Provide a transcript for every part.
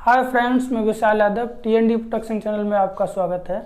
Hi friends, मैं विशाल Yadav टी&डी protection channel में आपका स्वागत है।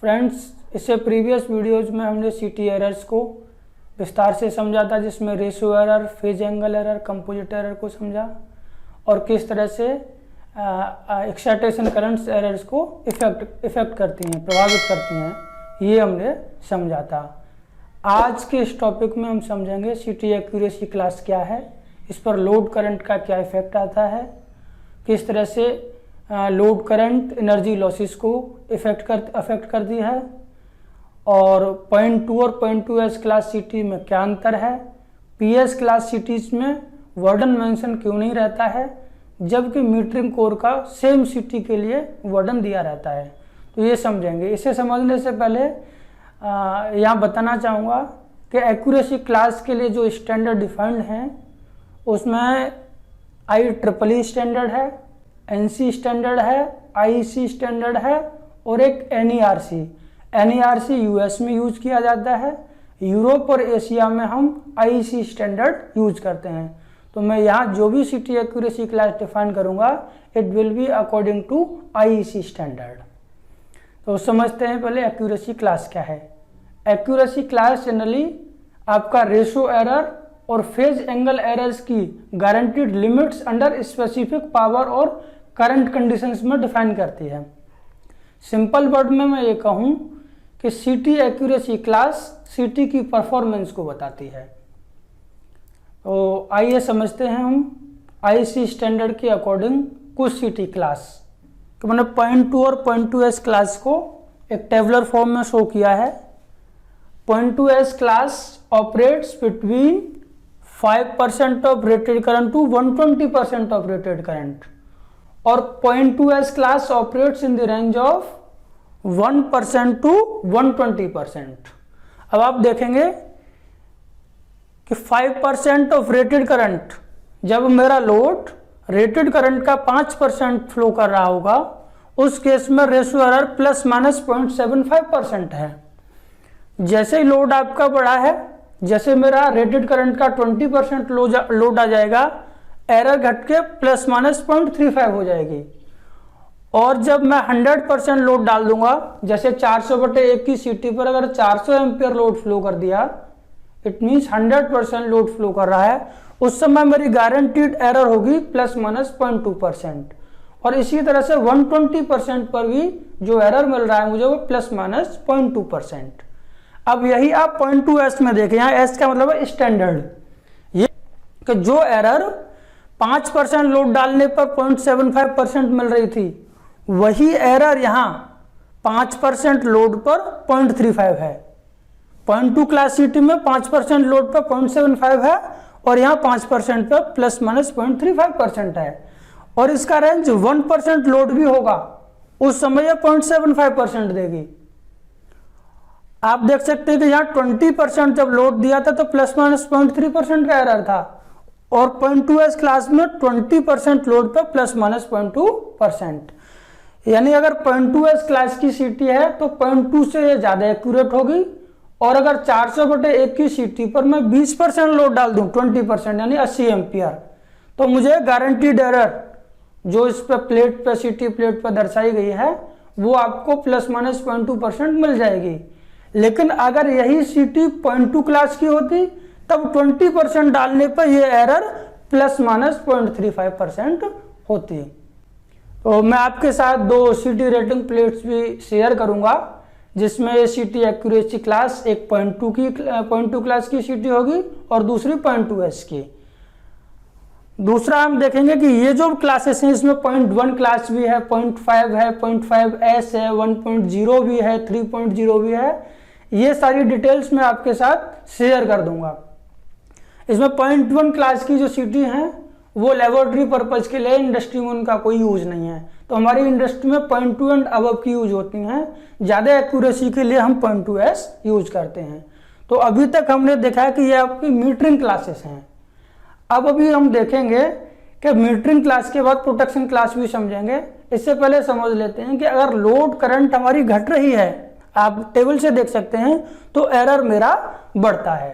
फ्रेंड्स, इससे प्रीवियस वीडियोज़ में हमने सीटी एरर्स को विस्तार से समझा था, जिसमें ratio error, phase angle error, composite error को समझा और किस तरह से एक्साइटेशन करंट्स एरर्स को इफेक्ट करती हैं, प्रभावित करती हैं, ये हमने समझा था। आज के इस टॉपिक में हम समझेंगे सीटी एक्यूरेसी क्लास क्या है, इस पर लोड करंट का क्या इफेक्ट आता है, किस तरह से लोड करंट एनर्जी लॉसेस को अफेक्ट करती है, और पॉइंट 2 और पॉइंट 2s क्लास सीटी में क्या अंतर है, पीएस क्लास सीटीज में वर्डन मेंशन क्यों नहीं रहता है, जबकि मीटरिंग कोर का सेम सीटी के लिए वर्डन दिया रहता है। तो ये समझेंगे। इसे समझने से पहले यहाँ बताना चाहूँगा कि एक्यूरेसी क्लास के लिए जो स्टैंडर्ड डिफाइंड हैं उसमें IEEE स्टैंडर्ड है, NC स्टैंडर्ड है, IEC स्टैंडर्ड है और एक NERC। NERC US में यूज किया जाता है, यूरोप और एशिया में हम IEC स्टैंडर्ड यूज करते हैं। तो मैं यहाँ जो भी सीटी एक्यूरेसी क्लास डिफाइन करूँगा it will be according to IEC standard. तो समझते हैं पहले एक्यूरेसी क्लास क्या है। एक्यूरेसी क्लास जनरली आपका रेशियो एरर और फेज एंगल एरर्स की guaranteed limits under specific power और करंट कंडीशंस में डिफाइन करती है। सिंपल वर्ड में मैं ये कहूँ कि सीटी एक्यूरेसी क्लास सीटी की परफॉर्मेंस को बताती है। तो आइए समझते हैं हम IEC स्टैंडर्ड के अकॉर्डिंग कुछ सीटी क्लास। तो मैंने पॉइंट 2 और पॉइंट 2s क्लास को एक टेबलर फॉर्म में शो किया है। Point 2s class operates between 5% of rated current to 120% of rated current, और point 2s class operates in the range of 1% to 120%। अब आप देखेंगे कि 5% ऑफ रेटेड करंट, जब मेरा लोड रेटेड करंट का 5% फ्लो कर रहा होगा, उस केस में रेशियो एरर प्लस माइनस 0.75% है। जैसे ही लोड आपका बड़ा है, जैसे मेरा रेटेड करंट का 20% लोड आ जाएगा, एरर घट के प्लस माइनस 0.35 हो जाएगी। और जब मैं 100% लोड डाल दूंगा, जैसे 400/1 की सीटी पर अगर 400 एम्पियर लोड फ्लो कर दिया, इट मीन्स 100% लोड फ्लो कर रहा है, उस समय मेरी गारंटीड एरर होगी प्लस माइनस 0.2%। और इसी तरह से 120% पर भी जो एरर मिल रहा है मुझे, वो प्लस माइनस 0.2%। अब यही आप पॉइंट 2s में देखें, यहाँ s का मतलब है स्टैंडर्ड। ये कि जो एरर 5% लोड डालने पर 0.75% मिल रही थी, वही एरर यहाँ 5% लोड पर 0.35 है। पॉइंट 2 क्लास सीटी में 5% लोड पर 0.75 है और यहाँ 5% पर प्लस माइनस 0.35% है। और इसका रेंज 1% लोड भी होगा, उस समय यह 0.75% देगी। आप देख सकते हैं कि यहाँ 20% जब लोड दिया था तो प्लस माइनस 0.3% का एरर था, और पॉइंट 2s क्लास में 20% लोड पर प्लस माइनस 0.2%। यानी अगर पॉइंट 2s क्लास की सीटी है तो पॉइंट 2 से ये ज्यादा एक्यूरेट होगी। और अगर 400/1 की सीटी पर मैं 20% लोड डाल दूं, 20% यानी 80 एम्पियर, तो मुझे गारंटीड एरर जो इस पर प्लेट पर, सीटी प्लेट पर दर्शाई गई है, वो आपको प्लस माइनस 0.2% मिल जाएगी। लेकिन अगर यही सीटी पॉइंट 2 क्लास की होती, तब 20% डालने पर यह एरर प्लस माइनस 0.35% होती। तो मैं आपके साथ 2 सीटी रेटिंग प्लेट्स भी शेयर करूंगा, जिसमें सीटी एक्यूरेसी क्लास एक पॉइंट 2 क्लास की सीटी होगी और दूसरी पॉइंट 2s की। दूसरा हम देखेंगे कि ये जो क्लासेस हैं, इसमें 0.1 क्लास भी है, 0.5 है, 0.5s है, 1.0 भी है, 3.0 भी है। ये सारी डिटेल्स मैं आपके साथ शेयर कर दूंगा। इसमें 0.1 क्लास की जो सीटी हैं वो लेबोरेटरी पर्पज के लिए, इंडस्ट्री में उनका कोई यूज नहीं है। तो हमारी इंडस्ट्री में 0.2 एंड अबव की यूज होती हैं। ज़्यादा एक्यूरेसी के लिए हम 0.2s यूज करते हैं। तो अभी तक हमने देखा है कि ये आपकी मीटरिंग क्लासेस हैं। अब अभी हम देखेंगे कि मीटरिंग क्लास के बाद प्रोटेक्शन क्लास भी समझेंगे। इससे पहले समझ लेते हैं कि अगर लोड करंट हमारी घट रही है, आप टेबल से देख सकते हैं, तो एरर मेरा बढ़ता है।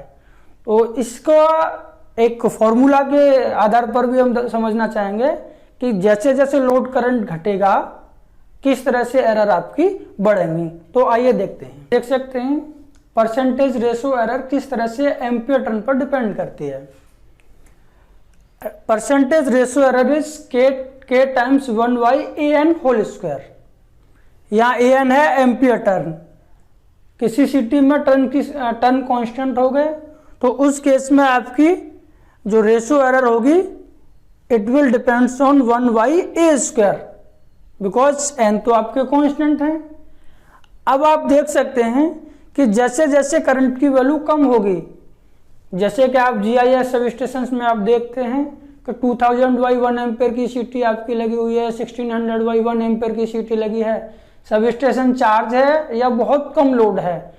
तो इसको एक फॉर्मूला के आधार पर भी हम समझना चाहेंगे कि जैसे जैसे लोड करंट घटेगा किस तरह से एरर आपकी बढ़ेंगी। तो आइए देखते हैं। देख सकते हैं परसेंटेज रेशो एरर किस तरह से एम्पियर टर्न पर डिपेंड करती है। Percentage ratio error is K times 1 by A N whole square. यहाँ ए एन है एम्पियर टर्न, किसी सिटी में टर्न कांस्टेंट हो गए तो उस केस में आपकी जो रेशो एरर होगी it will depends on 1 by A square, because N तो आपके कांस्टेंट हैं। अब आप देख सकते हैं कि जैसे जैसे करंट की वैल्यू कम होगी, जैसे कि आप जीआईएस सब स्टेशन में आप देखते हैं कि 2000 बाई 1 एम्पेयर की सीटी आपकी लगी हुई है, 1600 बाई 1 एम्पेयर की सीटी लगी है, सब स्टेशन चार्ज है या बहुत कम लोड है।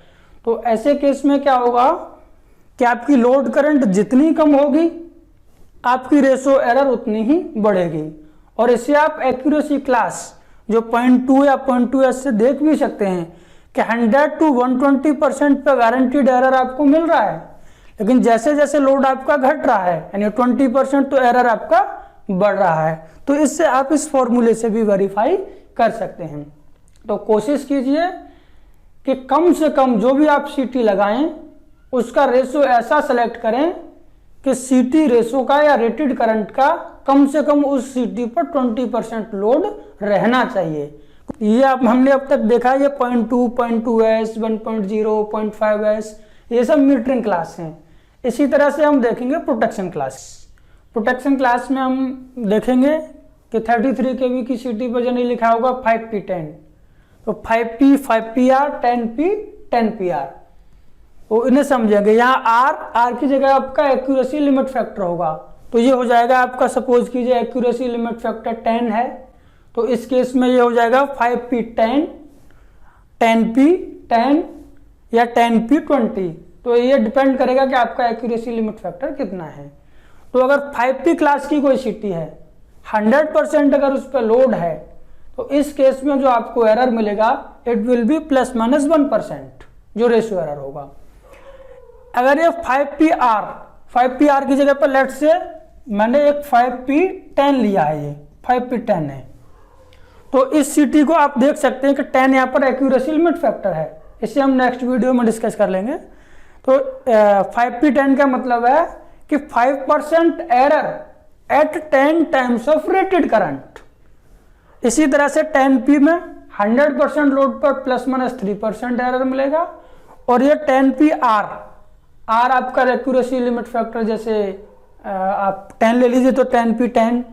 तो ऐसे केस में क्या होगा कि आपकी लोड करंट जितनी कम होगी आपकी रेशो एरर उतनी ही बढ़ेगी। और इसे आप एक्यूरेसी क्लास जो 0.2 या 0.2s से देख भी सकते हैं कि 100 to 120% पे गारंटीड एरर आपको मिल रहा है, लेकिन जैसे जैसे लोड आपका घट रहा है यानी 20% तो एरर आपका बढ़ रहा है। तो इससे आप इस फॉर्मूले से भी वेरीफाई कर सकते हैं। तो कोशिश कीजिए कि कम से कम जो भी आप सीटी लगाएं उसका रेशो ऐसा सेलेक्ट करें कि सीटी रेशो का या रेटेड करंट का कम से कम उस सीटी पर 20% लोड रहना चाहिए। ये हमने अब तक देखा ये 0.2, 0.2s, 1.0, 0.5s ये सब मीटरिंग क्लास हैं। इसी तरह से हम देखेंगे प्रोटेक्शन क्लास। प्रोटेक्शन क्लास में हम देखेंगे कि 33 kV की सीटी पर जनी लिखा होगा 5P10, तो 5P 5PR 10P 10PR, तो इन्हें समझेंगे। यहाँ R की जगह आपका एक्यूरेसी लिमिट फैक्टर होगा, तो ये हो जाएगा आपका, सपोज कीजिए एक्यूरेसी लिमिट फैक्टर 10 है, तो इस केस में ये हो जाएगा 5P10, 10P 10 या 10P 20। तो ये डिपेंड करेगा कि आपका एक्यूरेसी लिमिट फैक्टर कितना है। तो अगर 5P क्लास की कोई सीटी है, 100% अगर उस पर लोड है, तो इस केस में जो आपको एरर मिलेगा इट विल बी ±1% जो रेशियो एरर होगा। अगर ये 5PR की जगह पर लेट से मैंने एक 5P10 लिया है, ये 5P10 है, तो इस सीटी को आप देख सकते हैं कि 10 यहाँ पर एक्यूरेसी लिमिट फैक्टर है, इसे हम नेक्स्ट वीडियो में डिस्कस कर लेंगे। तो 5P10 का मतलब है कि 5% error eight 10 times of rated current. इसी तरह से 10P में 100% लोड पर ±3% एरर मिलेगा। और ये 10PR आपका एक्यूरेसी लिमिट फैक्टर, जैसे आप 10 ले लीजिए तो 10P10,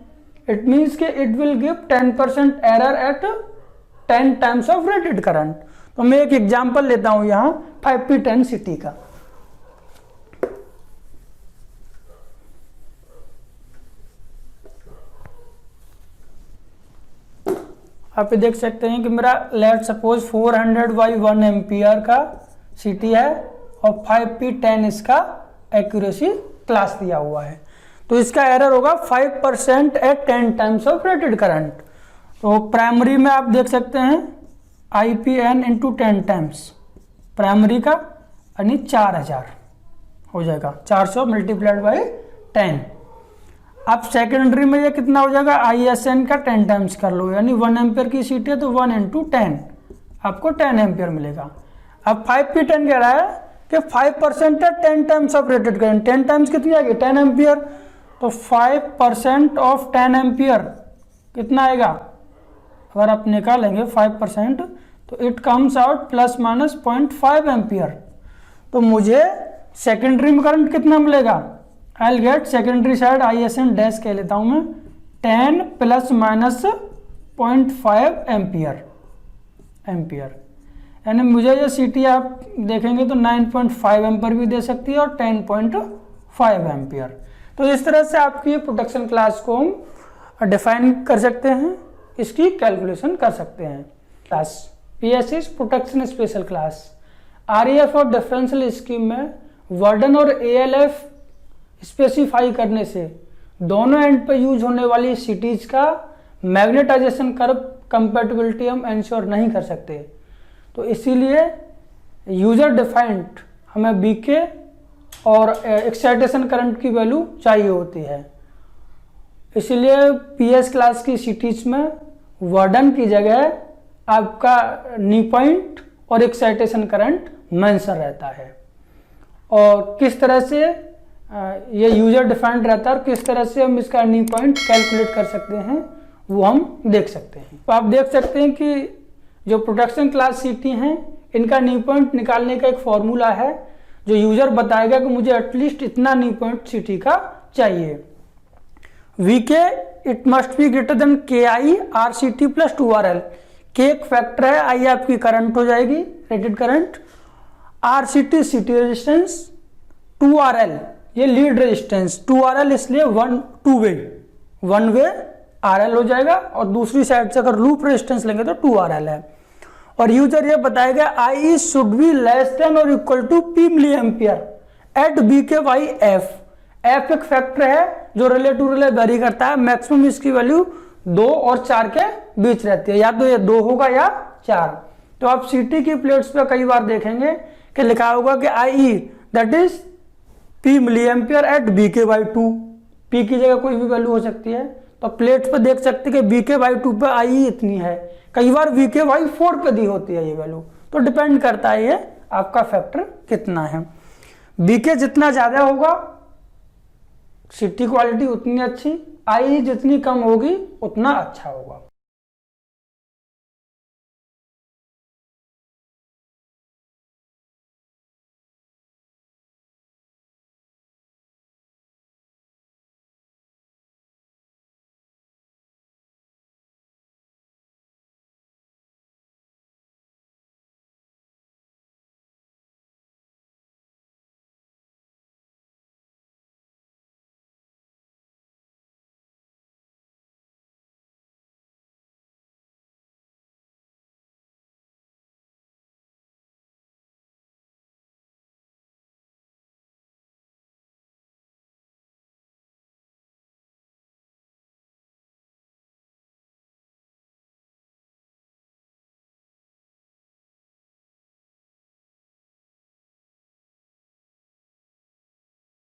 इट मीन्स कि it will give 10% error eight 10 times of rated current. तो मैं एक एग्जांपल लेता हूं यहां 5P10 सीटी का। आप देख सकते हैं कि मेरा लेट सपोज 400 बाई 1 एम्पियर का सीटी है और 5P10 इसका एक्यूरेसी क्लास दिया हुआ है, तो इसका एरर होगा 5% at 10 times of rated current. तो प्राइमरी में आप देख सकते हैं IPN इंटू 10 टाइम्स, प्राइमरी का यानी 4000 हो जाएगा, 400 मल्टीप्लाइड बाई 10। अब सेकेंडरी में ये कितना हो जाएगा, ISN का 10 टाइम्स कर लो, यानी 1 एम्पियर की सीट है तो 1 इंटू 10 आपको 10 एम्पियर मिलेगा। अब 5P10 कह रहा है कि 5% है 10 times of rated current, 10 times कितनी आएगी 10 एम्पियर, तो 5% ऑफ 10 एम्पियर कितना आएगा, अगर आप निकालेंगे 5% तो इट कम्स आउट ±0.5 एम्पियर। तो मुझे सेकेंडरी में करंट कितना मिलेगा, I get secondary side ISN dash कह लेता हूं मैं 10 ±0.5 एम्पियर, यानी मुझे ये सीटी आप देखेंगे तो 9.5 एम्पियर भी दे सकती है और 10.5 एम्पियर। तो इस तरह से आपकी ये प्रोटेक्शन क्लास को हम डिफाइन कर सकते हैं, इसकी कैलकुलेशन कर सकते हैं। Class PSC protection special class REF और डिफरेंशियल स्कीम में वर्डन और ALF स्पेसिफाई करने से दोनों एंड पे यूज होने वाली सीटीज का मैग्नेटाइजेशन कर्व कंपैटिबिलिटी हम इंश्योर नहीं कर सकते। तो इसीलिए यूजर डिफाइंड हमें BK और एक्साइटेशन करंट की वैल्यू चाहिए होती है। इसलिए पीएस क्लास की सिटीज में वार्डन की जगह आपका नी पॉइंट और एक्साइटेशन करंट मेंशन रहता है। और किस तरह से ये यूजर डिफाइंड रहता है और किस तरह से हम इसका नी पॉइंट कैलकुलेट कर सकते हैं वो हम देख सकते हैं। तो आप देख सकते हैं कि जो प्रोडक्शन क्लास सीटी हैं इनका नी पॉइंट निकालने का एक फॉर्मूला है जो यूजर बताएगा कि मुझे एटलीस्ट इतना नी पॉइंट सीटी का चाहिए। VK it must be greater than K I R C T plus 2RL। के एक फैक्टर है, आई आपकी करंट हो जाएगी rated current, R C T resistance, 2RL ये लीड रेजिस्टेंस, 2RL इसलिए वन वे RL हो जाएगा और दूसरी साइड से अगर लूप रेजिस्टेंस लेंगे तो 2RL है। और यूजर ये बताएगा I should be less than और equal to P milli ampere at B K by F. F एक फैक्टर है जो रिले टू रिले वेरी करता है, मैक्सिमम इसकी वैल्यू 2 और 4 के बीच रहती है, या तो ये 2 होगा या 4। तो आप सीटी की प्लेट्स पे कई बार देखेंगे कि लिखा होगा कि I that is P milli ampere at B K by 2। P की जगह कोई भी वैल्यू हो सकती है, तो प्लेट्स पे देख सकते हैं कि बी के बाई 2 पे आई इतनी है, कई बार वी के बाई 4 पे दी होती है ये वैल्यू। तो डिपेंड करता है ये आपका फैक्टर कितना है। बी के जितना ज्यादा होगा सीटी क्वालिटी उतनी अच्छी, आई जितनी कम होगी उतना अच्छा होगा।